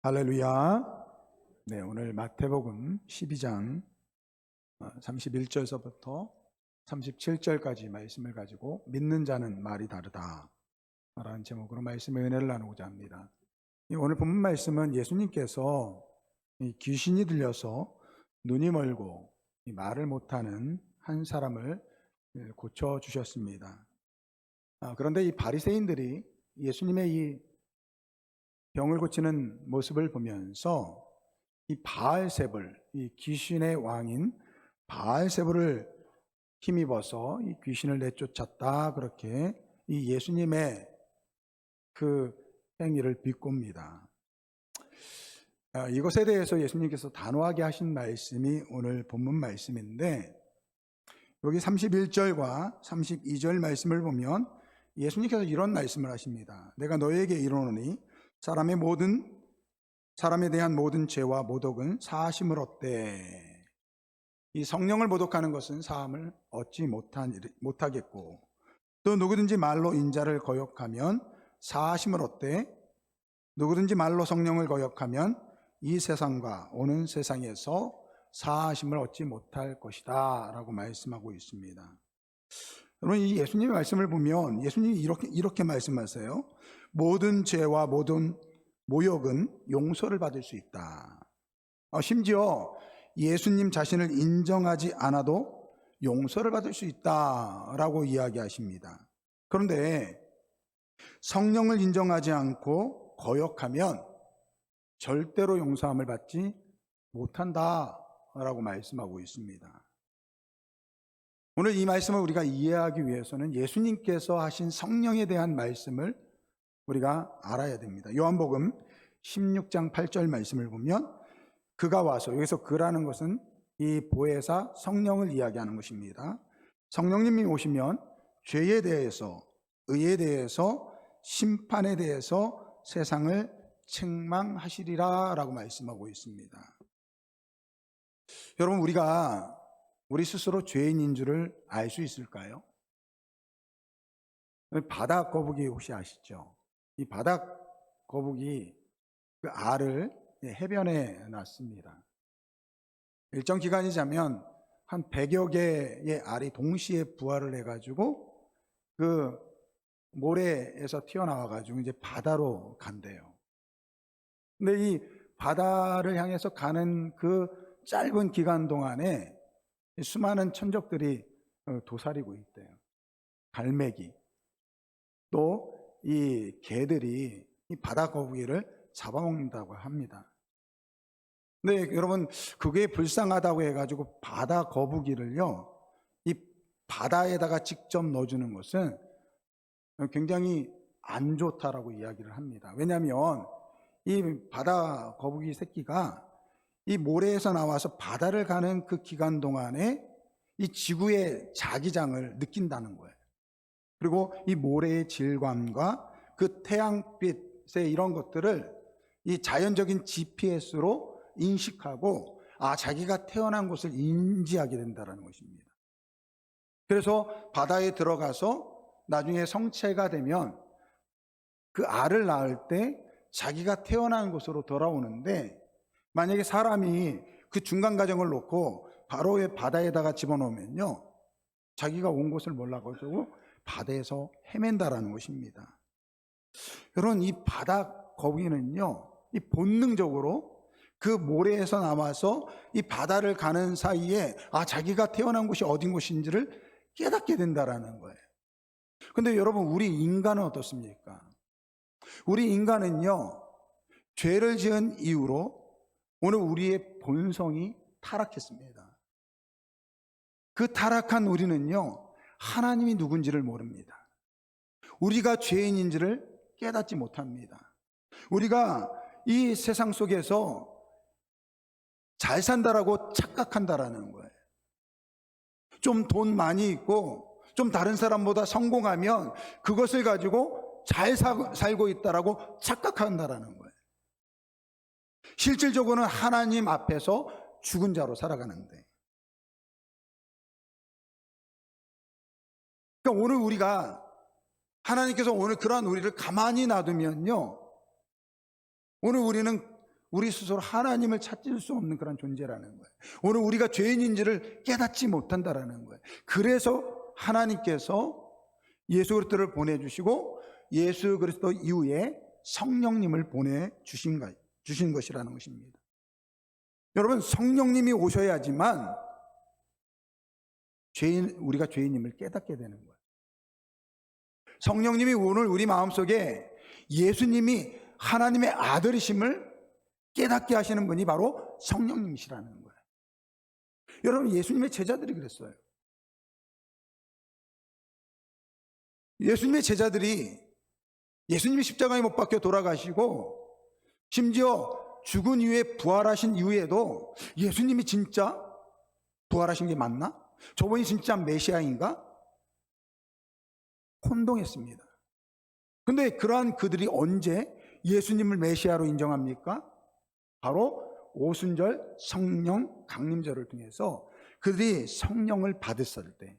할렐루야. 네, 오늘 마태복음 12장 31절서부터 37절까지 말씀을 가지고 믿는 자는 말이 다르다 라는 제목으로 말씀의 은혜를 나누고자 합니다. 오늘 본문 말씀은 예수님께서 귀신이 들려서 눈이 멀고 말을 못하는 한 사람을 고쳐주셨습니다. 그런데 이 바리새인들이 예수님의 이 병을 고치는 모습을 보면서 이 바알세불, 이 귀신의 왕인 바알세불을 힘입어서 이 귀신을 내쫓았다, 그렇게 이 예수님의 그 행위를 비꼽니다. 이것에 대해서 예수님께서 단호하게 하신 말씀이 오늘 본문 말씀인데, 여기 31절과 32절 말씀을 보면 예수님께서 이런 말씀을 하십니다. 내가 너에게 이르노니 사람에 대한 모든 죄와 모독은 사하심을 얻되, 이 성령을 모독하는 것은 사함을 얻지 못하겠고, 또 누구든지 말로 인자를 거역하면 사하심을 얻되, 누구든지 말로 성령을 거역하면 이 세상과 오는 세상에서 사하심을 얻지 못할 것이다 라고 말씀하고 있습니다. 여러분, 이 예수님의 말씀을 보면 예수님이 이렇게 말씀하세요. 모든 죄와 모든 모욕은 용서를 받을 수 있다. 심지어 예수님 자신을 인정하지 않아도 용서를 받을 수 있다라고 이야기하십니다. 그런데 성령을 인정하지 않고 거역하면 절대로 용서함을 받지 못한다라고 말씀하고 있습니다. 오늘 이 말씀을 우리가 이해하기 위해서는 예수님께서 하신 성령에 대한 말씀을 우리가 알아야 됩니다. 요한복음 16장 8절 말씀을 보면 그가 와서, 여기서 그라는 것은 이 보혜사 성령을 이야기하는 것입니다. 성령님이 오시면 죄에 대해서, 의에 대해서, 심판에 대해서 세상을 책망하시리라 라고 말씀하고 있습니다. 여러분, 우리가 우리 스스로 죄인인 줄을 알 수 있을까요? 바다 거북이 혹시 아시죠? 이 바다 거북이 그 알을 해변에 놨습니다. 일정 기간이 지나면 한 100여 개의 알이 동시에 부화를 해가지고 그 모래에서 튀어나와가지고 이제 바다로 간대요. 근데 이 바다를 향해서 가는 그 짧은 기간 동안에 수많은 천적들이 도사리고 있대요. 갈매기, 또 이 개들이 이 바다 거북이를 잡아먹는다고 합니다. 근데 여러분, 그게 불쌍하다고 해가지고 바다 거북이를요, 이 바다에다가 직접 넣어주는 것은 굉장히 안 좋다라고 이야기를 합니다. 왜냐하면 이 바다 거북이 새끼가 이 모래에서 나와서 바다를 가는 그 기간 동안에 이 지구의 자기장을 느낀다는 거예요. 그리고 이 모래의 질감과 그 태양빛의 이런 것들을 이 자연적인 GPS로 인식하고 자기가 태어난 곳을 인지하게 된다는 것입니다. 그래서 바다에 들어가서 나중에 성체가 되면 그 알을 낳을 때 자기가 태어난 곳으로 돌아오는데, 만약에 사람이 그 중간 과정을 놓고 바로 바다에다가 집어넣으면요, 자기가 온 곳을 몰라가지고 바다에서 헤맨다라는 것입니다. 여러분, 이 바다 거북이는요, 이 본능적으로 그 모래에서 나와서 이 바다를 가는 사이에 자기가 태어난 곳이 어딘 곳인지를 깨닫게 된다라는 거예요. 근데 여러분, 우리 인간은 어떻습니까? 우리 인간은요, 죄를 지은 이후로 오늘 우리의 본성이 타락했습니다. 그 타락한 우리는요, 하나님이 누군지를 모릅니다. 우리가 죄인인지를 깨닫지 못합니다. 우리가 이 세상 속에서 잘 산다라고 착각한다라는 거예요. 좀 돈 많이 있고 좀 다른 사람보다 성공하면 그것을 가지고 잘 살고 있다라고 착각한다라는 거예요. 실질적으로는 하나님 앞에서 죽은 자로 살아가는데, 그러니까 오늘 우리가, 하나님께서 오늘 그러한 우리를 가만히 놔두면요, 오늘 우리는 우리 스스로 하나님을 찾을 수 없는 그런 존재라는 거예요. 오늘 우리가 죄인인지를 깨닫지 못한다라는 거예요. 그래서 하나님께서 예수 그리스도를 보내주시고 예수 그리스도 이후에 성령님을 보내주신 것이라는 것입니다. 여러분, 성령님이 오셔야지만 우리가 죄인임을 깨닫게 되는 거예요. 성령님이 오늘 우리 마음속에 예수님이 하나님의 아들이심을 깨닫게 하시는 분이 바로 성령님이시라는 거예요. 여러분, 예수님의 제자들이 그랬어요. 예수님의 제자들이 예수님이 십자가에 못 박혀 돌아가시고 심지어 죽은 이후에 부활하신 이후에도 예수님이 진짜 부활하신 게 맞나? 저분이 진짜 메시아인가? 혼동했습니다. 근데 그러한 그들이 언제 예수님을 메시아로 인정합니까? 바로 오순절 성령 강림절을 통해서 그들이 성령을 받았을 때,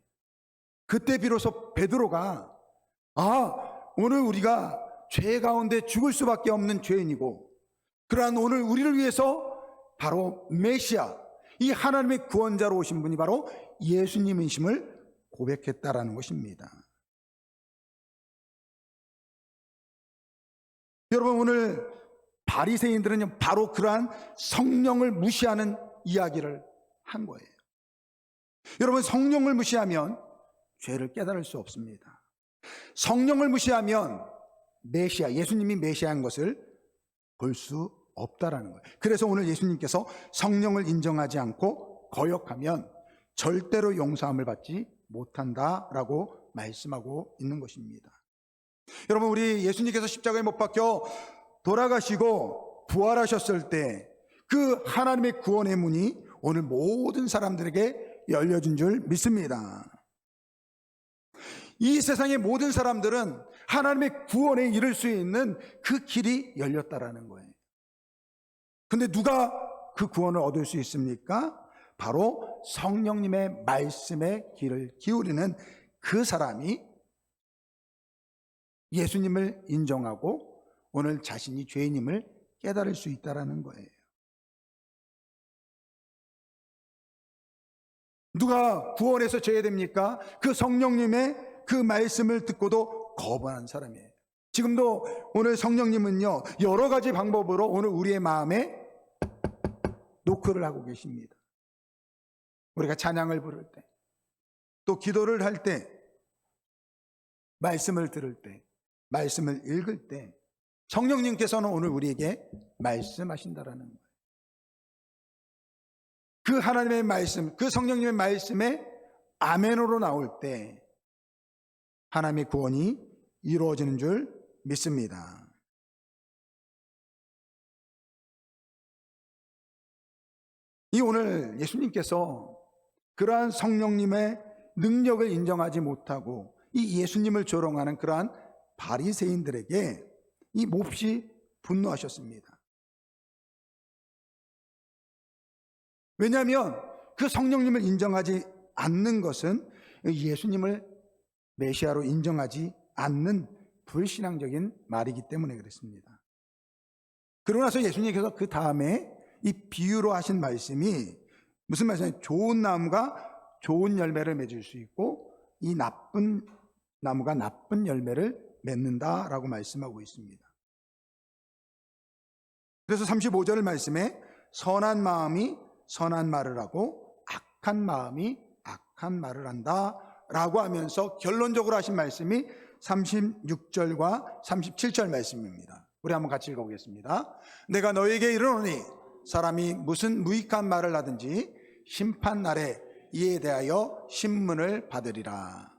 그때 비로소 베드로가 오늘 우리가 죄 가운데 죽을 수밖에 없는 죄인이고, 그러한 오늘 우리를 위해서 바로 메시아, 이 하나님의 구원자로 오신 분이 바로 예수님이심을 고백했다라는 것입니다. 여러분, 오늘 바리새인들은 바로 그러한 성령을 무시하는 이야기를 한 거예요. 여러분, 성령을 무시하면 죄를 깨달을 수 없습니다. 성령을 무시하면 메시아, 예수님이 메시아인 것을 볼 수 없다라는 거예요. 그래서 오늘 예수님께서 성령을 인정하지 않고 거역하면 절대로 용서함을 받지 못한다라고 말씀하고 있는 것입니다. 여러분, 우리 예수님께서 십자가에 못 박혀 돌아가시고 부활하셨을 때 그 하나님의 구원의 문이 오늘 모든 사람들에게 열려진 줄 믿습니다. 이 세상의 모든 사람들은 하나님의 구원에 이를 수 있는 그 길이 열렸다라는 거예요. 근데 누가 그 구원을 얻을 수 있습니까? 바로 성령님의 말씀에 귀를 기울이는 그 사람이 예수님을 인정하고 오늘 자신이 죄인임을 깨달을 수 있다라는 거예요. 누가 구원해서 제외됩니까? 그 성령님의 그 말씀을 듣고도 거부하는 사람이에요. 지금도 오늘 성령님은요, 여러 가지 방법으로 오늘 우리의 마음에 노크를 하고 계십니다. 우리가 찬양을 부를 때, 또 기도를 할 때, 말씀을 들을 때, 말씀을 읽을 때 성령님께서는 오늘 우리에게 말씀하신다라는 거예요. 그 하나님의 말씀, 그 성령님의 말씀에 아멘으로 나올 때 하나님의 구원이 이루어지는 줄 믿습니다. 이 오늘 예수님께서 그러한 성령님의 능력을 인정하지 못하고 이 예수님을 조롱하는 그러한 바리새인들에게 이 몹시 분노하셨습니다. 왜냐하면 그 성령님을 인정하지 않는 것은 예수님을 메시아로 인정하지 않는 불신앙적인 말이기 때문에 그렇습니다. 그러고 나서 예수님께서 그 다음에 이 비유로 하신 말씀이 무슨 말씀이냐면 좋은 나무가 좋은 열매를 맺을 수 있고 이 나쁜 나무가 나쁜 열매를 맺는다라고 말씀하고 있습니다. 그래서 35절 말씀에 선한 마음이 선한 말을 하고 악한 마음이 악한 말을 한다 라고 하면서 결론적으로 하신 말씀이 36절과 37절 말씀입니다. 우리 한번 같이 읽어보겠습니다. 내가 너에게 이르노니 사람이 무슨 무익한 말을 하든지 심판날에 이에 대하여 신문을 받으리라.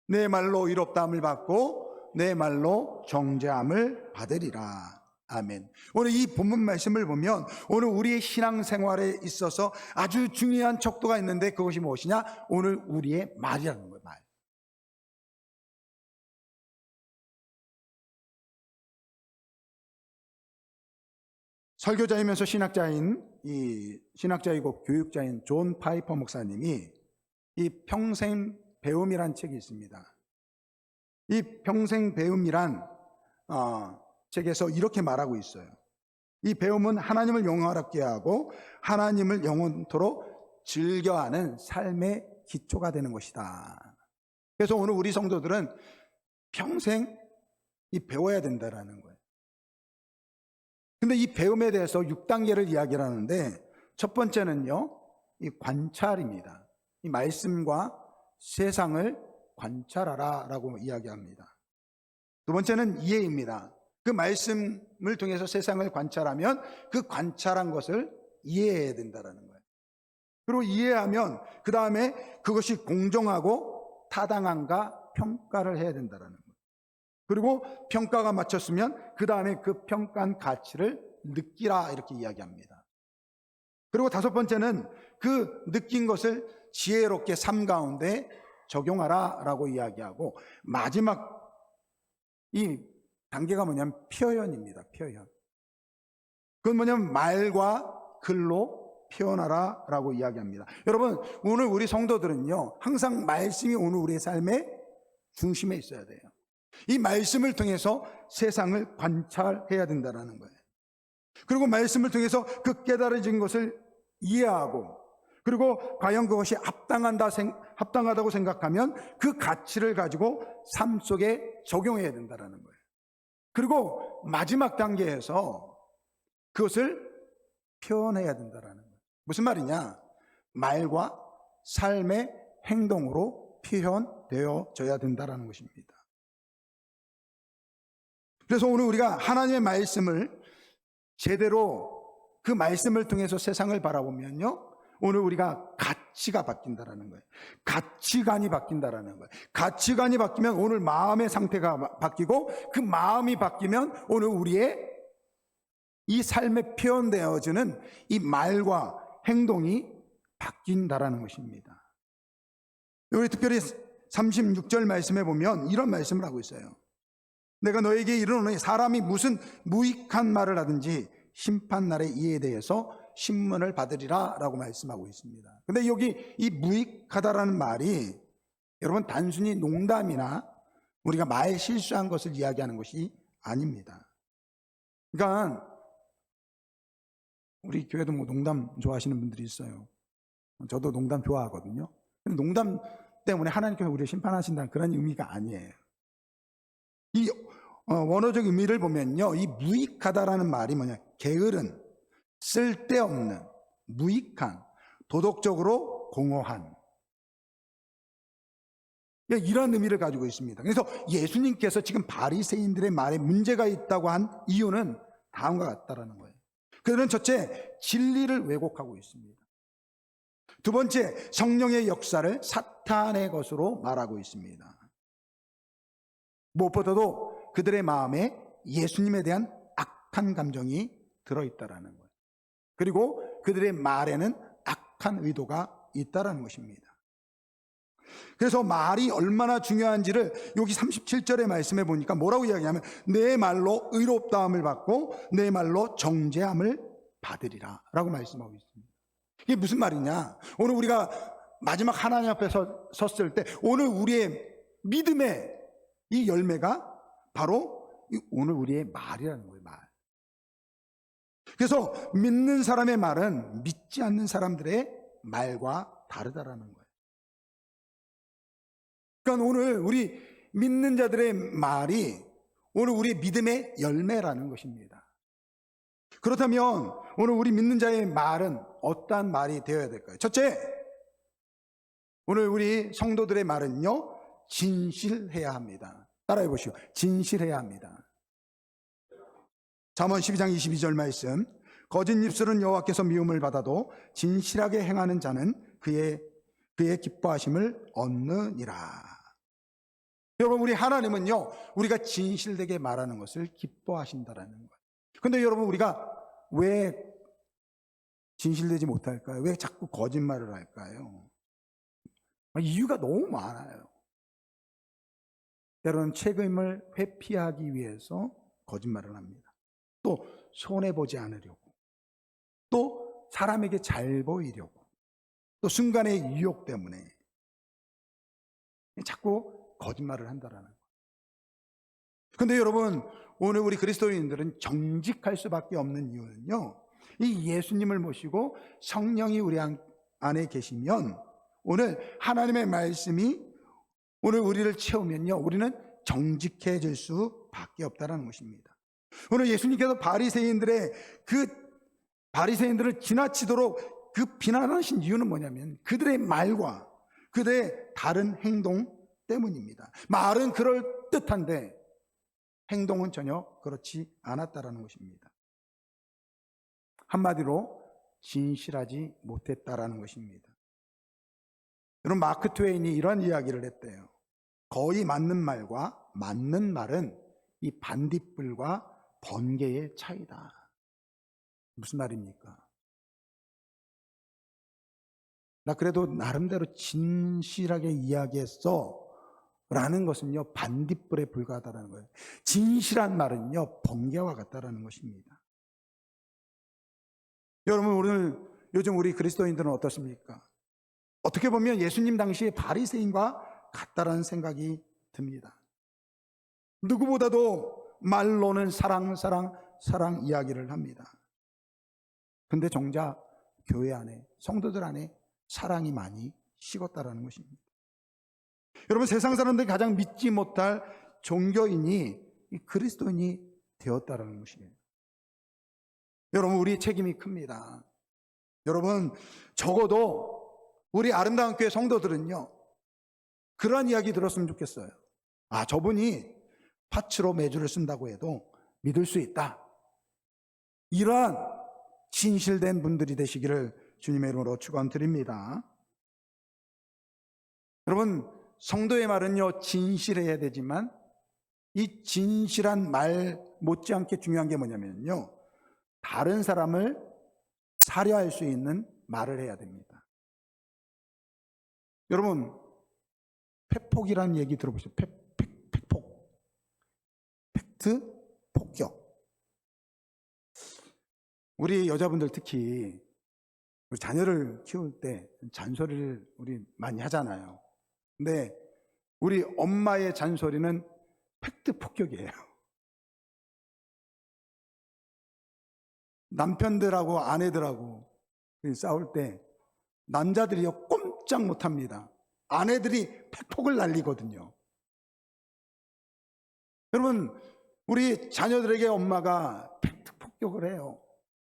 내 말로 의롭다함을 받고 내 말로 정죄함을 받으리라. 아멘. 오늘 이 본문 말씀을 보면 오늘 우리의 신앙생활에 있어서 아주 중요한 척도가 있는데 그것이 무엇이냐? 오늘 우리의 말이라는 거예요. 말. 설교자이면서 신학자이고 교육자인 존 파이퍼 목사님이 이 평생 배움이란 책이 있습니다. 이 평생 배움이란 책에서 이렇게 말하고 있어요. 이 배움은 하나님을 영화롭게 하고 하나님을 영원토록 즐겨하는 삶의 기초가 되는 것이다. 그래서 오늘 우리 성도들은 평생 이 배워야 된다라는 거예요. 근데 이 배움에 대해서 6단계를 이야기를 하는데, 첫 번째는요, 이 관찰입니다. 이 말씀과 세상을 관찰하라 라고 이야기합니다. 두 번째는 이해입니다. 그 말씀을 통해서 세상을 관찰하면 그 관찰한 것을 이해해야 된다는 거예요. 그리고 이해하면 그 다음에 그것이 공정하고 타당한가 평가를 해야 된다는 거예요. 그리고 평가가 맞췄으면 그 다음에 그 평가한 가치를 느끼라 이렇게 이야기합니다. 그리고 다섯 번째는 그 느낀 것을 지혜롭게 삶 가운데 적용하라 라고 이야기하고, 마지막 이 단계가 뭐냐면 표현입니다. 표현. 그건 뭐냐면 말과 글로 표현하라 라고 이야기합니다. 여러분, 오늘 우리 성도들은요, 항상 말씀이 오늘 우리의 삶의 중심에 있어야 돼요. 이 말씀을 통해서 세상을 관찰해야 된다는 거예요. 그리고 말씀을 통해서 그 깨달아진 것을 이해하고, 그리고 과연 그것이 합당하다고 생각하면 그 가치를 가지고 삶 속에 적용해야 된다는 거예요. 그리고 마지막 단계에서 그것을 표현해야 된다는 거예요. 무슨 말이냐? 말과 삶의 행동으로 표현되어져야 된다는 것입니다. 그래서 오늘 우리가 하나님의 말씀을 제대로 그 말씀을 통해서 세상을 바라보면요, 오늘 우리가 가치가 바뀐다라는 거예요. 가치관이 바뀐다라는 거예요. 가치관이 바뀌면 오늘 마음의 상태가 바뀌고, 그 마음이 바뀌면 오늘 우리의 이 삶에 표현되어지는 이 말과 행동이 바뀐다라는 것입니다. 여기 특별히 36절 말씀에 보면 이런 말씀을 하고 있어요. 내가 너에게 이르노니 사람이 무슨 무익한 말을 하든지 심판날의 이에 대해서 신문을 받으리라 라고 말씀하고 있습니다. 근데 여기 이 무익하다라는 말이 여러분 단순히 농담이나 우리가 말 실수한 것을 이야기하는 것이 아닙니다. 그러니까 우리 교회도 뭐 농담 좋아하시는 분들이 있어요. 저도 농담 좋아하거든요. 근데 농담 때문에 하나님께서 우리를 심판하신다는 그런 의미가 아니에요. 이 원어적 의미를 보면요, 이 무익하다라는 말이 뭐냐, 게으른, 쓸데없는, 무익한, 도덕적으로 공허한, 이런 의미를 가지고 있습니다. 그래서 예수님께서 지금 바리새인들의 말에 문제가 있다고 한 이유는 다음과 같다라는 거예요. 그들은 첫째, 진리를 왜곡하고 있습니다. 두 번째, 성령의 역사를 사탄의 것으로 말하고 있습니다. 무엇보다도 그들의 마음에 예수님에 대한 악한 감정이 들어있다라는 거예요. 그리고 그들의 말에는 악한 의도가 있다라는 것입니다. 그래서 말이 얼마나 중요한지를 여기 37절의 말씀에 보니까 뭐라고 이야기하면 내 말로 의롭다함을 받고 내 말로 정죄함을 받으리라 라고 말씀하고 있습니다. 이게 무슨 말이냐? 오늘 우리가 마지막 하나님 앞에 섰을 때 오늘 우리의 믿음의 이 열매가 바로 오늘 우리의 말이라는 거예요. 말. 그래서 믿는 사람의 말은 믿지 않는 사람들의 말과 다르다라는 거예요. 그러니까 오늘 우리 믿는 자들의 말이 오늘 우리의 믿음의 열매라는 것입니다. 그렇다면 오늘 우리 믿는 자의 말은 어떠한 말이 되어야 될까요? 첫째, 오늘 우리 성도들의 말은요, 진실해야 합니다. 따라해 보시오. 진실해야 합니다. 잠언 12장 22절 말씀, 거짓 입술은 여호와께서 미움을 받아도 진실하게 행하는 자는 그의 기뻐하심을 얻느니라. 여러분, 우리 하나님은요, 우리가 진실되게 말하는 것을 기뻐하신다라는 거예요. 근데 여러분, 우리가 왜 진실되지 못할까요? 왜 자꾸 거짓말을 할까요? 이유가 너무 많아요. 때로는 책임을 회피하기 위해서 거짓말을 합니다. 또 손해보지 않으려고, 또 사람에게 잘 보이려고, 또 순간의 유혹 때문에 자꾸 거짓말을 한다라는 거예요. 근데 여러분, 오늘 우리 그리스도인들은 정직할 수밖에 없는 이유는요, 이 예수님을 모시고 성령이 우리 안에 계시면 오늘 하나님의 말씀이 오늘 우리를 채우면요, 우리는 정직해질 수밖에 없다는 것입니다. 오늘 예수님께서 바리새인들을 지나치도록 그 비난하신 이유는 뭐냐면 그들의 말과 그들의 다른 행동 때문입니다. 말은 그럴듯한데 행동은 전혀 그렇지 않았다라는 것입니다. 한마디로 진실하지 못했다라는 것입니다. 여러분, 마크 트웨인이 이런 이야기를 했대요. 거의 맞는 말과 맞는 말은 이 반딧불과 번개의 차이다. 무슨 말입니까? 나 그래도 나름대로 진실하게 이야기했어 라는 것은요, 반딧불에 불과하다는 거예요. 진실한 말은요, 번개와 같다라는 것입니다. 여러분, 요즘 우리 그리스도인들은 어떻습니까? 어떻게 보면 예수님 당시의 바리새인과 같다라는 생각이 듭니다. 누구보다도 말로는 사랑 이야기를 합니다. 근데 정작 교회 안에, 성도들 안에 사랑이 많이 식었다라는 것입니다. 여러분, 세상 사람들이 가장 믿지 못할 종교인이 이 그리스도인이 되었다라는 것이에요. 여러분, 우리의 책임이 큽니다. 여러분, 적어도 우리 아름다운 교회 성도들은요, 그러한 이야기 들었으면 좋겠어요. 아, 저분이 파츠로 매주를 쓴다고 해도 믿을 수 있다. 이러한 진실된 분들이 되시기를 주님의 이름으로 축원드립니다. 여러분, 성도의 말은요, 진실해야 되지만 이 진실한 말 못지않게 중요한 게 뭐냐면요, 다른 사람을 살해할 수 있는 말을 해야 됩니다. 여러분, 팩폭이라는 얘기 들어보셨어요? 팩폭. 팩트 폭격. 우리 여자분들 특히 우리 자녀를 키울 때 잔소리를 우리 많이 하잖아요. 근데 우리 엄마의 잔소리는 팩트 폭격이에요. 남편들하고 아내들하고 싸울 때 남자들이요, 꼼짝 못합니다. 아내들이 팩폭을 날리거든요. 여러분, 우리 자녀들에게 엄마가 팩트 폭격을 해요.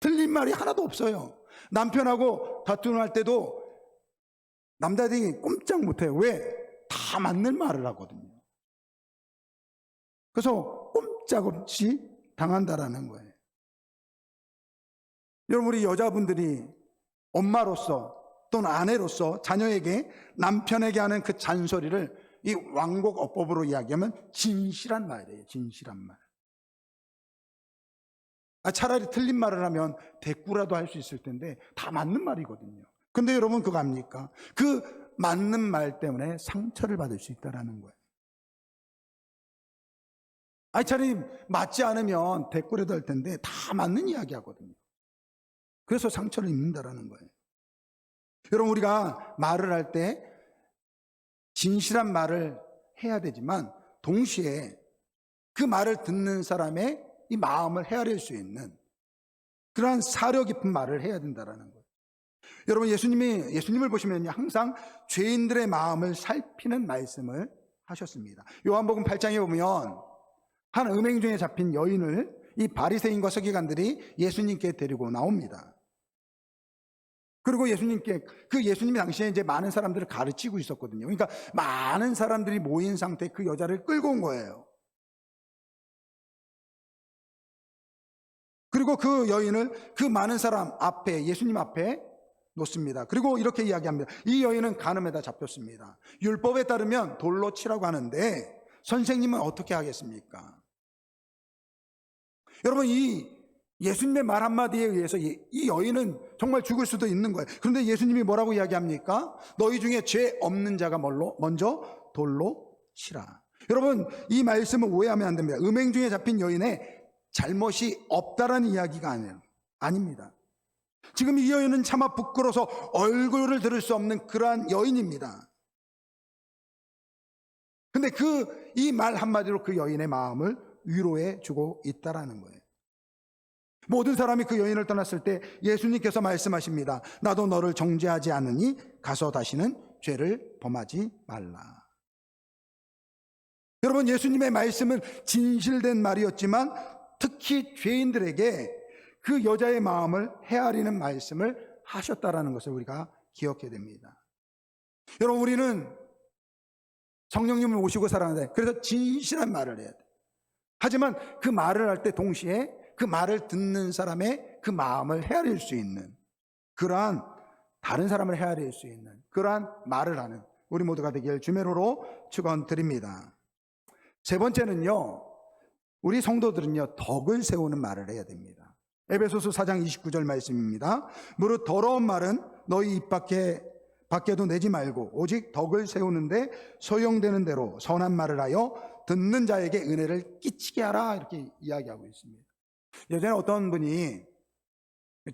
틀린 말이 하나도 없어요. 남편하고 다툼할 때도 남자들이 꼼짝 못해요. 왜? 다 맞는 말을 하거든요. 그래서 꼼짝없이 당한다라는 거예요. 여러분, 우리 여자분들이 엄마로서 또는 아내로서 자녀에게, 남편에게 하는 그 잔소리를 이 왕곡어법으로 이야기하면 진실한 말이에요. 진실한 말. 차라리 틀린 말을 하면 대꾸라도 할 수 있을 텐데 다 맞는 말이거든요. 근데 여러분, 그거 압니까? 그 맞는 말 때문에 상처를 받을 수 있다는 거예요. 차라리 맞지 않으면 대꾸라도 할 텐데 다 맞는 이야기 하거든요. 그래서 상처를 입는다는 거예요. 여러분, 우리가 말을 할 때 진실한 말을 해야 되지만 동시에 그 말을 듣는 사람의 이 마음을 헤아릴 수 있는 그러한 사려 깊은 말을 해야 된다는 거예요. 여러분, 예수님을 보시면 항상 죄인들의 마음을 살피는 말씀을 하셨습니다. 요한복음 8장에 보면 한 음행 중에 잡힌 여인을 이 바리새인과 서기관들이 예수님께 데리고 나옵니다. 그리고 예수님이 당시에 이제 많은 사람들을 가르치고 있었거든요. 그러니까 많은 사람들이 모인 상태에 그 여자를 끌고 온 거예요. 그리고 그 여인을 그 많은 사람 앞에, 예수님 앞에 놓습니다. 그리고 이렇게 이야기합니다. 이 여인은 간음에다 잡혔습니다. 율법에 따르면 돌로 치라고 하는데 선생님은 어떻게 하겠습니까? 여러분, 이 예수님의 말 한마디에 의해서 이 여인은 정말 죽을 수도 있는 거예요. 그런데 예수님이 뭐라고 이야기합니까? 너희 중에 죄 없는 자가 먼저 돌로 치라. 여러분, 이 말씀을 오해하면 안 됩니다. 음행 중에 잡힌 여인의 잘못이 없다라는 이야기가 아닙니다. 지금 이 여인은 차마 부끄러워서 얼굴을 들을 수 없는 그러한 여인입니다. 근데 이 말 한마디로 그 여인의 마음을 위로해 주고 있다라는 거예요. 모든 사람이 그 여인을 떠났을 때 예수님께서 말씀하십니다. 나도 너를 정죄하지 않으니 가서 다시는 죄를 범하지 말라. 여러분, 예수님의 말씀은 진실된 말이었지만 특히 죄인들에게 그 여자의 마음을 헤아리는 말씀을 하셨다라는 것을 우리가 기억해야 됩니다. 여러분, 우리는 성령님을 모시고 살아가는데 그래서 진실한 말을 해야 돼요. 하지만 그 말을 할 때 동시에 그 말을 듣는 사람의 그 마음을 헤아릴 수 있는 그러한, 다른 사람을 헤아릴 수 있는 그러한 말을 하는 우리 모두가 되길 주매로로 축원드립니다. 세 번째는요, 우리 성도들은요 덕을 세우는 말을 해야 됩니다. 에베소서 4장 29절 말씀입니다. 무릇 더러운 말은 너희 입 밖에도 내지 말고 오직 덕을 세우는데 소용되는 대로 선한 말을 하여 듣는 자에게 은혜를 끼치게 하라, 이렇게 이야기하고 있습니다. 예전에 어떤 분이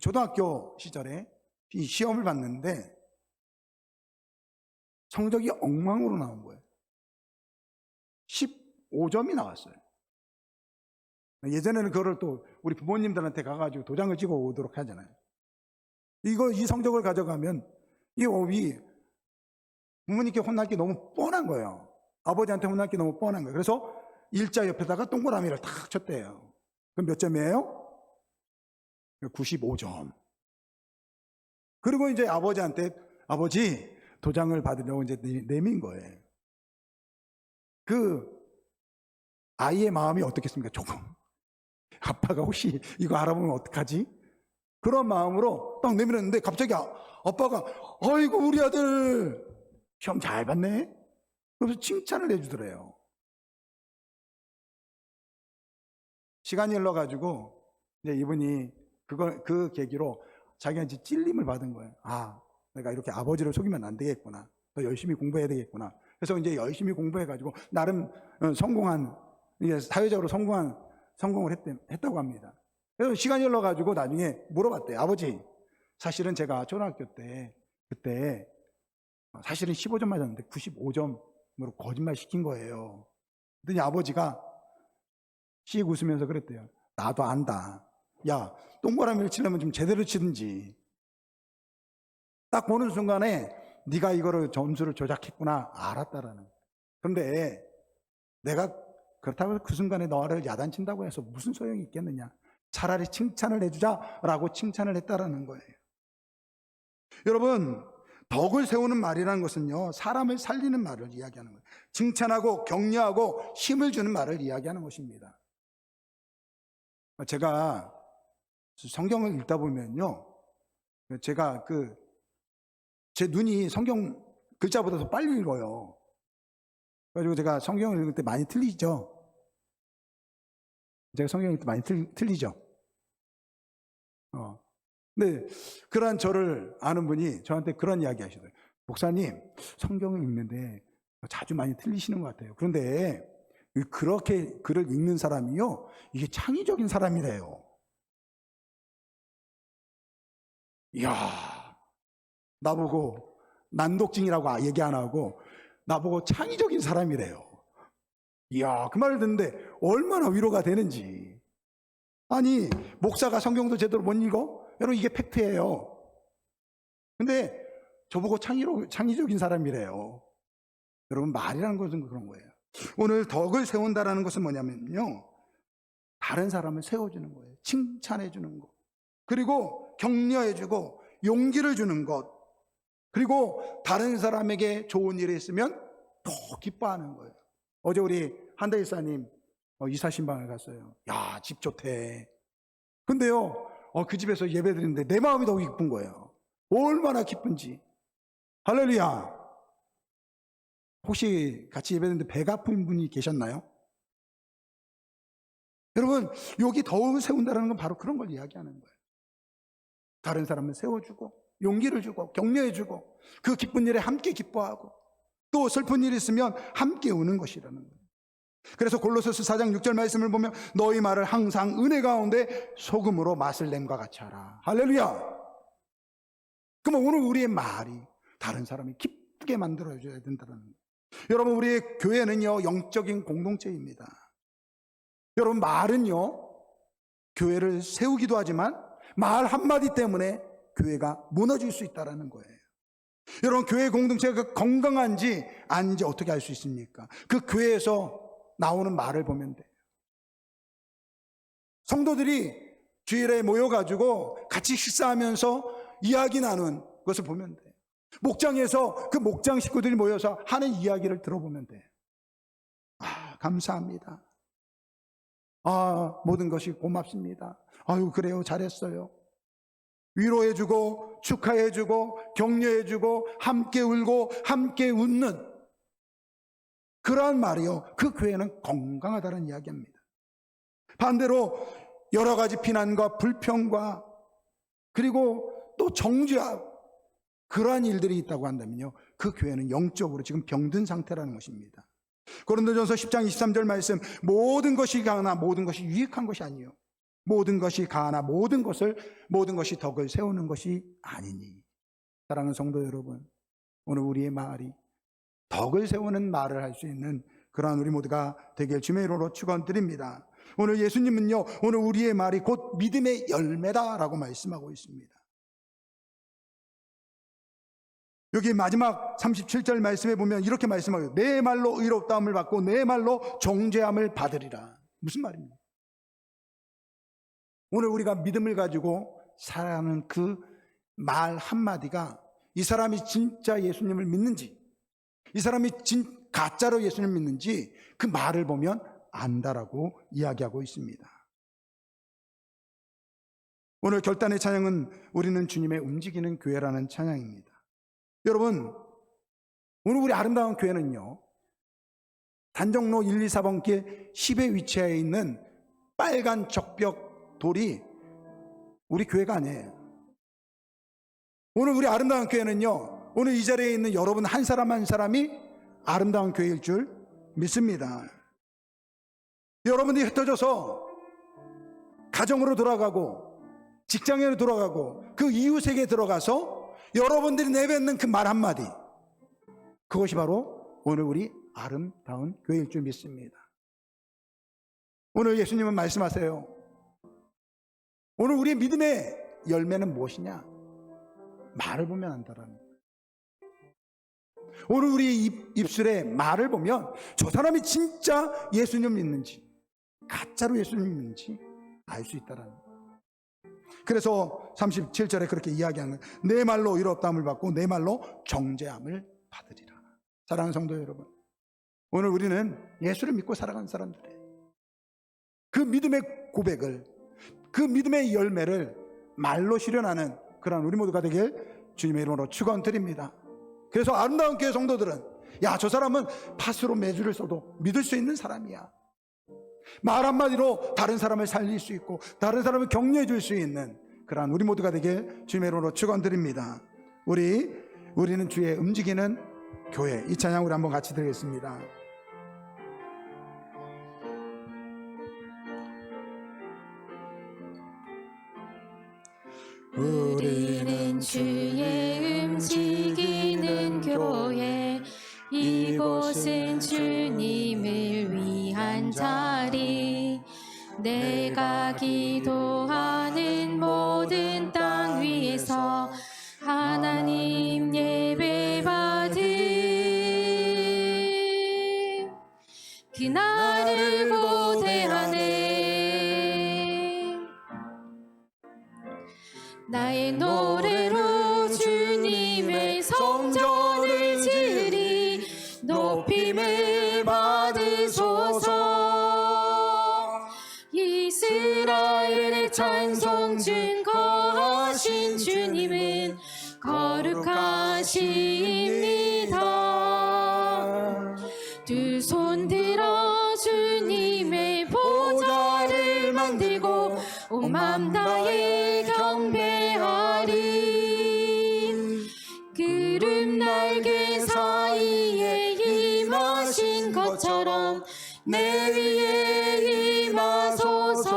초등학교 시절에 시험을 봤는데 성적이 엉망으로 나온 거예요. 15점이 나왔어요. 예전에는 그거를 또 우리 부모님들한테 가가지고 도장을 찍어 오도록 하잖아요. 이 성적을 가져가면 이 부모님께 혼날 게 너무 뻔한 거예요. 아버지한테 혼날 게 너무 뻔한 거예요. 그래서 일자 옆에다가 동그라미를 탁 쳤대요. 그럼 몇 점이에요? 95점. 그리고 이제 아버지한테, 아버지 도장을 받으려고 이제 내민 거예요. 그 아이의 마음이 어떻겠습니까? 조금, 아빠가 혹시 이거 알아보면 어떡하지? 그런 마음으로 딱 내밀었는데 갑자기 아빠가 아이고 우리 아들 시험 잘 봤네? 그래서 칭찬을 해주더래요. 시간이 흘러가지고 이제 이분이 그 계기로 자기가 이제 찔림을 받은 거예요. 아, 내가 이렇게 아버지를 속이면 안 되겠구나. 더 열심히 공부해야 되겠구나. 그래서 이제 열심히 공부해가지고 나름 성공한, 이게 사회적으로 성공을 했다고 합니다. 그래서 시간이 흘러가지고 나중에 물어봤대요. 아버지, 사실은 제가 초등학교 때 그때 사실은 15점 맞았는데 95점으로 거짓말 시킨 거예요. 그랬더니 아버지가 씩 웃으면서 그랬대요. 나도 안다. 야, 동그라미를 치려면 좀 제대로 치든지. 딱 보는 순간에 네가 이거를 점수를 조작했구나 알았다라는 거예요. 그런데 내가 그렇다고 해서 그 순간에 너를 야단친다고 해서 무슨 소용이 있겠느냐. 차라리 칭찬을 해주자라고 칭찬을 했다라는 거예요. 여러분, 덕을 세우는 말이라는 것은요, 사람을 살리는 말을 이야기하는 거예요. 칭찬하고 격려하고 힘을 주는 말을 이야기하는 것입니다. 제가 성경을 읽다 보면요, 제가 제 눈이 성경 글자보다 더 빨리 읽어요. 그래가지고 제가 성경을 읽을 때 많이 틀리죠. 제가 성경을 읽을 때 많이 틀리죠. 근데 그러한 저를 아는 분이 저한테 그런 이야기 하시더라고요. 목사님, 성경을 읽는데 자주 많이 틀리시는 것 같아요. 그런데 그렇게 글을 읽는 사람이요, 이게 창의적인 사람이래요. 이야, 나보고 난독증이라고 얘기 안 하고 나보고 창의적인 사람이래요. 이야, 그 말을 듣는데 얼마나 위로가 되는지. 아니, 목사가 성경도 제대로 못 읽어? 여러분, 이게 팩트예요. 근데 저보고 창의적인 사람이래요. 여러분, 말이라는 것은 그런 거예요. 오늘 덕을 세운다라는 것은 뭐냐면요, 다른 사람을 세워주는 거예요. 칭찬해주는 것, 그리고 격려해주고 용기를 주는 것, 그리고 다른 사람에게 좋은 일이 있으면 더 기뻐하는 거예요. 어제 우리 한대 일사님 이사 신방을 갔어요. 야, 집 좋대. 근데요, 그 집에서 예배 드리는데 내 마음이 더 기쁜 거예요. 얼마나 기쁜지. 할렐루야. 혹시 같이 예배 드리는데 배가 아픈 분이 계셨나요? 여러분, 여기 덕을 세운다는 건 바로 그런 걸 이야기하는 거예요. 다른 사람을 세워주고 용기를 주고 격려해주고 그 기쁜 일에 함께 기뻐하고 또 슬픈 일이 있으면 함께 우는 것이라는 거예요. 그래서 골로새서 4장 6절 말씀을 보면 너희 말을 항상 은혜 가운데 소금으로 맛을 냄과 같이 하라. 할렐루야. 그러면 오늘 우리의 말이 다른 사람이 기쁘게 만들어줘야 된다는 거예요. 여러분, 우리의 교회는요 영적인 공동체입니다. 여러분, 말은요, 교회를 세우기도 하지만 말 한마디 때문에 교회가 무너질 수 있다는 거예요. 여러분, 교회 공동체가 건강한지 아닌지 어떻게 알 수 있습니까? 그 교회에서 나오는 말을 보면 돼요. 성도들이 주일에 모여가지고 같이 식사하면서 이야기 나눈 것을 보면 돼요. 목장에서 그 목장 식구들이 모여서 하는 이야기를 들어보면 돼요. 감사합니다. 모든 것이 고맙습니다. 아유, 그래요, 잘했어요. 위로해주고 축하해주고 격려해주고 함께 울고 함께 웃는 그러한 말이요, 그 교회는 건강하다는 이야기입니다. 반대로 여러 가지 비난과 불평과 그리고 또 정죄하고 그러한 일들이 있다고 한다면요, 그 교회는 영적으로 지금 병든 상태라는 것입니다. 고린도전서 10장 23절 말씀, 모든 것이 가하나 모든 것이 유익한 것이 아니요 모든 것이 가하나 모든 것이 덕을 세우는 것이 아니니. 사랑하는 성도 여러분, 오늘 우리의 말이 덕을 세우는 말을 할 수 있는 그러한 우리 모두가 되길 주님의 이름으로 축원드립니다. 오늘 예수님은요, 오늘 우리의 말이 곧 믿음의 열매다라고 말씀하고 있습니다. 여기 마지막 37절 말씀에 보면 이렇게 말씀하고, 내 말로 의롭다함을 받고 내 말로 정죄함을 받으리라. 무슨 말입니까? 오늘 우리가 믿음을 가지고 살아가는 그 말 한마디가 이 사람이 진짜 예수님을 믿는지, 이 사람이 가짜로 예수님을 믿는지 그 말을 보면 안다라고 이야기하고 있습니다. 오늘 결단의 찬양은 우리는 주님의 움직이는 교회라는 찬양입니다. 여러분, 오늘 우리 아름다운 교회는요, 단정로 1, 2, 4번길 10에 위치해 있는 빨간 적벽 돌이 우리 교회가 아니에요. 오늘 우리 아름다운 교회는요, 오늘 이 자리에 있는 여러분 한 사람 한 사람이 아름다운 교회일 줄 믿습니다. 여러분들이 흩어져서 가정으로 돌아가고 직장으로 돌아가고 그 이웃에게 들어가서 여러분들이 내뱉는 그 말 한마디, 그것이 바로 오늘 우리 아름다운 교회일 줄 믿습니다. 오늘 예수님은 말씀하세요. 오늘 우리의 믿음의 열매는 무엇이냐? 말을 보면 안다라는 거예요. 오늘 우리 입술에 말을 보면 저 사람이 진짜 예수님 믿는지 가짜로 예수님 믿는지 알 수 있다라는 거예요. 그래서 37절에 그렇게 이야기하는 거예요. 내 말로 의롭다함을 받고 내 말로 정죄함을 받으리라. 사랑하는 성도 여러분, 오늘 우리는 예수를 믿고 살아가는 사람들이에요. 그 믿음의 고백을, 그 믿음의 열매를 말로 실현하는 그런 우리 모두가 되길 주님의 이름으로 축원드립니다. 그래서 아름다운 교회 성도들은, 야, 저 사람은 팥으로 메주를 써도 믿을 수 있는 사람이야. 말 한마디로 다른 사람을 살릴 수 있고 다른 사람을 격려해 줄 수 있는 그러한 우리 모두가 되길 주님의 이름으로 축원드립니다. 우리는 주의 움직이는 교회, 이 찬양 우리 한번 같이 드리겠습니다. 우리는 주의 움직이는 교회, 이곳은 주님을 위한 자리. 내가 기도하는 모든 땅 위에서 하나님 예배 받은 그날을 고대하네. 나의 노래로 주님의 성전을 지으리. 높임을 받으소서. 이스라엘의 찬송 증거하신 주님은 거룩하십니다. 두 손 들어 주님의 보좌를 만들고 온 맘 다해 경배하리. 구름 날개 사이에 임하신 것처럼 내 위에 임하소서.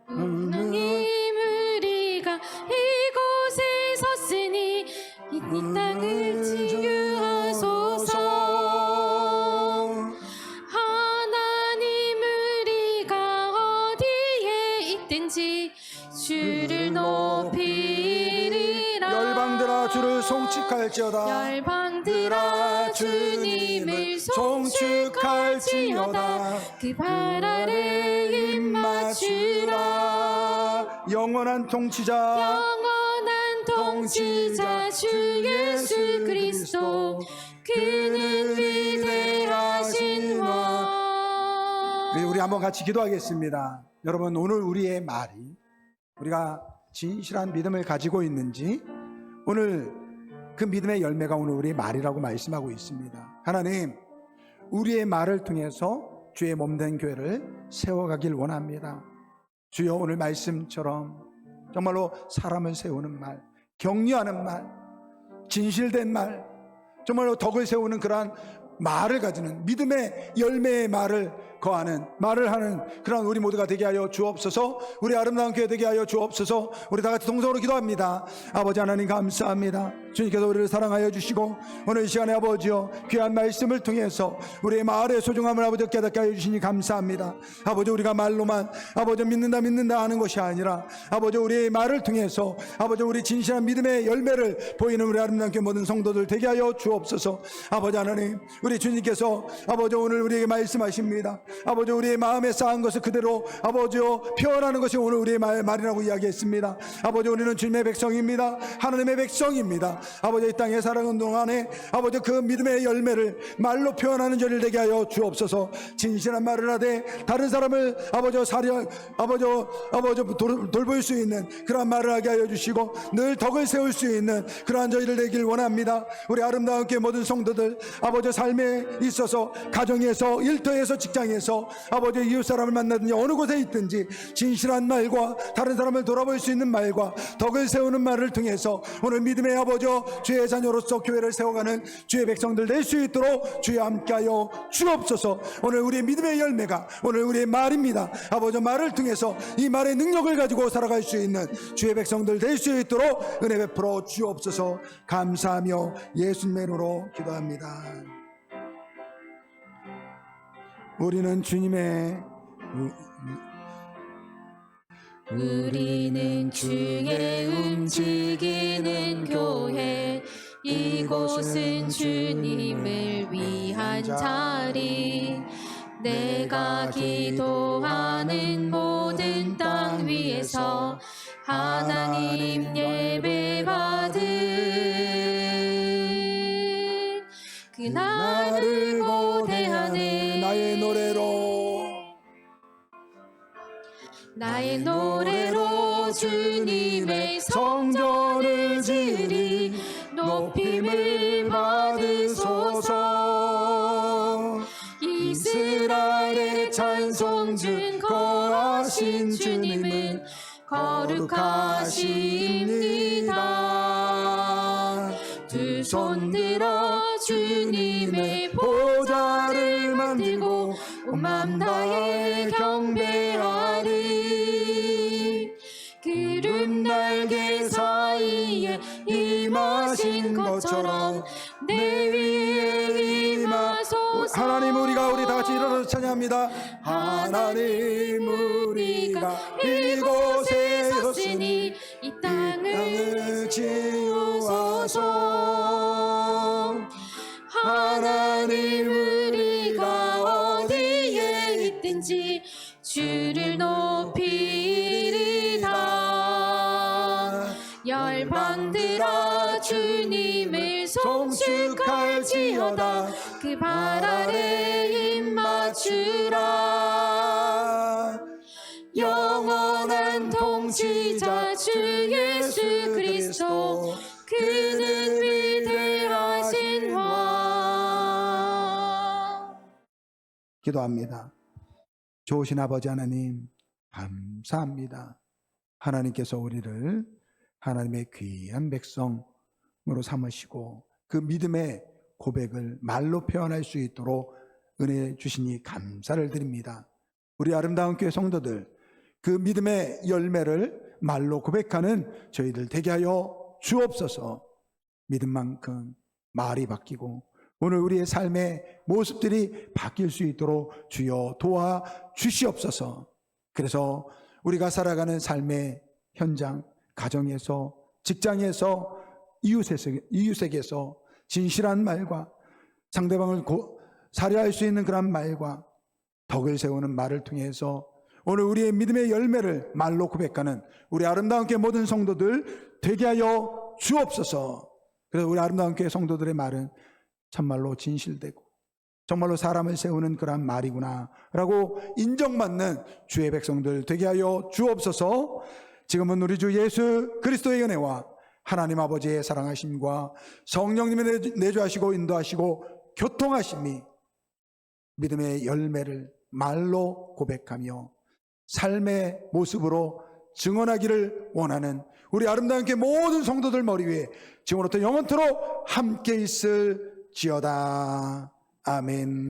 하나님, 우리가 이곳에 섰으니 이 땅을 치유하소서. 하나님, 있든지 주를 높이리라. 열방들아 주를 송축할지어다. 열방들아 주님을 송축할지어다. 그 발 아래 입 맞추라. 영원한 통치자 영원한 통치자 주 예수 그리스도, 그는 위대하신 왕. 네, 우리 한번 같이 기도하겠습니다. 여러분, 오늘 우리의 말이 우리가 진실한 믿음을 가지고 있는지, 오늘 그 믿음의 열매가 오늘 우리의 말이라고 말씀하고 있습니다. 하나님, 우리의 말을 통해서 주의 몸된 교회를 세워가길 원합니다. 주여, 오늘 말씀처럼 정말로 사람을 세우는 말, 격려하는 말, 진실된 말, 정말로 덕을 세우는 그러한 말을 가지는 믿음의 열매의 말을 거하는, 말을 하는 그런 우리 모두가 되게 하여 주옵소서. 우리 아름다운 교회 되게 하여 주옵소서. 우리 다 같이 동성으로 기도합니다. 아버지 하나님 감사합니다. 주님께서 우리를 사랑하여 주시고 오늘 이 시간에 아버지여 귀한 말씀을 통해서 우리의 말의 소중함을 아버지 깨닫게 하여 주시니 감사합니다. 아버지, 우리가 말로만 아버지 믿는다 하는 것이 아니라 아버지 우리의 말을 통해서 아버지 우리 진실한 믿음의 열매를 보이는 우리 아름다운 교회 모든 성도들 되게 하여 주옵소서. 아버지 하나님, 우리 주님께서 아버지 오늘 우리에게 말씀하십니다. 아버지, 우리의 마음에 쌓은 것을 그대로 아버지여 표현하는 것이 오늘 우리의 말이라고 이야기했습니다. 아버지, 우리는 주님의 백성입니다. 하나님의 백성입니다. 아버지, 이 땅에 살아가는 동안에 아버지 그 믿음의 열매를 말로 표현하는 저를 되게 하여 주옵소서. 진실한 말을 하되 다른 사람을 아버지 돌볼 수 있는 그러한 말을 하게 하여 주시고 늘 덕을 세울 수 있는 그러한 저희를 되길 원합니다. 우리 아름다운 교회 모든 성도들 아버지 삶에 있어서 가정에서 일터에서 직장에서 아버지 이웃 사람을 만나든지 어느 곳에 있든지 진실한 말과 다른 사람을 돌아볼 수 있는 말과 덕을 세우는 말을 통해서 오늘 믿음의 아버지 주의 자녀로서 교회를 세워가는 주의 백성들 될 수 있도록 주여 함께하여 주옵소서. 오늘 우리의 믿음의 열매가 오늘 우리의 말입니다. 아버지, 말을 통해서 이 말의 능력을 가지고 살아갈 수 있는 주의 백성들 될 수 있도록 은혜 베풀어 주옵소서. 감사하며 예수님의 이름으로 기도합니다. 우리는 주님의 우리는 주의 움직이는 교회, 이곳은 주님을 위한 자리. 내가 기도하는 모든 땅 위에서 하나님 예배 받은 그날을 고대하네. 나의 노래로 주님의 성전을 지으리. 높임을 받으소서. 이스라엘의 찬송 중 거하신 주님은 거룩하십니다. 두 손 들어 주님의 보좌를 만들고 온 맘 다해 경배하리. 구름 날개 사이에 임하신 것처럼 내 위에 임하소서. 하나님, 우리가 우리 다 같이 일어나서 찬양합니다. 하나님, 우리가 이곳에 섰으니 이 땅을 지우소서. 하나님, 우리가 어디에 있든지 주를 높이리라. 열방들아 주님을 송축할지어다. 그 발 아래 입 맞추라. 영원한 통치자 주 예수 그리스도, 그는 위대하신 왕. 기도합니다. 좋으신 아버지 하나님, 감사합니다. 하나님께서 우리를 하나님의 귀한 백성으로 삼으시고 그 믿음의 고백을 말로 표현할 수 있도록 은혜 주시니 감사를 드립니다. 우리 아름다운 교회 성도들, 그 믿음의 열매를 말로 고백하는 저희들 되게 하여 주옵소서. 믿음만큼 말이 바뀌고 오늘 우리의 삶의 모습들이 바뀔 수 있도록 주여 도와 주시옵소서. 그래서 우리가 살아가는 삶의 현장, 가정에서, 직장에서, 이웃에게서 진실한 말과 상대방을 살해할 수 있는 그런 말과 덕을 세우는 말을 통해서 오늘 우리의 믿음의 열매를 말로 고백하는 우리 아름다운 교회 모든 성도들 되게 하여 주옵소서. 그래서 우리 아름다운 교회 성도들의 말은 참말로 진실되고 정말로 사람을 세우는 그런 말이구나 라고 인정받는 주의 백성들 되게 하여 주옵소서. 지금은 우리 주 예수 그리스도의 은혜와 하나님 아버지의 사랑하심과 성령님의 내주하시고 인도하시고 교통하심이 믿음의 열매를 말로 고백하며 삶의 모습으로 증언하기를 원하는 우리 아름다운 교회 모든 성도들 머리 위에 지금부터 영원토록 함께 있을지어다. 아멘.